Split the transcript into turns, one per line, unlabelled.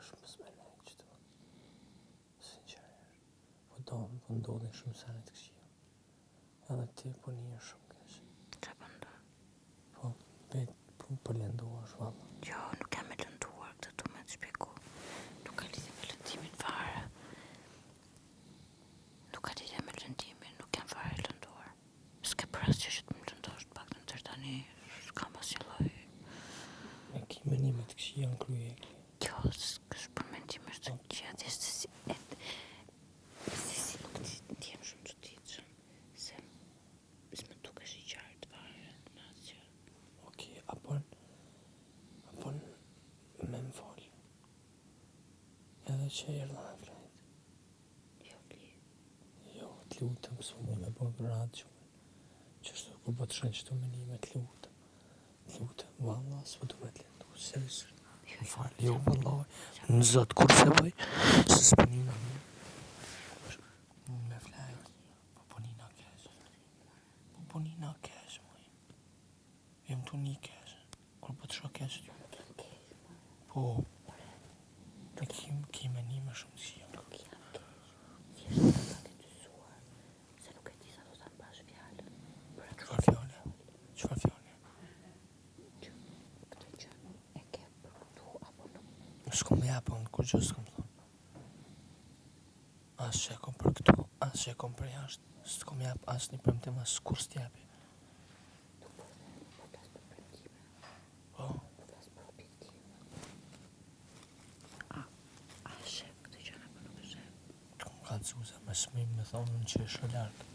shumë s'me lek që të sinqerisht. Po ndodhin shumë sene të këqija. Edhe ti po një shumë keq.
Qa po ndodh?
Po lënduar valla.
Jo, nuk jam e lënduar, këtë du me të shpjegu. Nuk ka lidhje me lëndimin fare. Nuk jam fare e lënduar. S'ke përës që të më lëndosh të pak të në tërë tani, s'kam asnjë lloj.
E ki menime të këqija në krye e kli.
Jo, s'kësh për mendime të këqija, thjesht si nuk ti ndjem shumë çuditshëm, se s'më dukesh i qartë fare në asgjë.
Okej, apon me më fol. Edhe që erdha me flajt.
Jo, li.
Jo, t'lutëm, s'u me bo gratë që qështu kur po të shënë qëtu menime, t'lutëm, valla, s'po du me t'lendu, serios. Më falë, jo, vallaj, në zëtë kur se bëj, se s'punina me. Me flajt, po punina kesh, moj. Jem tu një kesh, kur po të shë kesh t'ju. Po, e ki menime shumë t'shia.
Nuk jam keq. Thjesht të ka të dysuar, se nuk e di sa do ta mbash fjalën.
Çfarë fjale? Këtë
gjë e ke për këtu apo nuk?
S'kom me japë, unë kur gjë s'kom thonë. As që e kom për këtu, as që e kom për jashtë. S'kom japë as një premtim, as kur s'tjapi.
Nuk po them, po flas për premtime.
Po?
Po flas për objektive. A shef këtë gjë apo nuk e shef?
Të kom kalëzuse, me smim me thonë në që e shë lartë.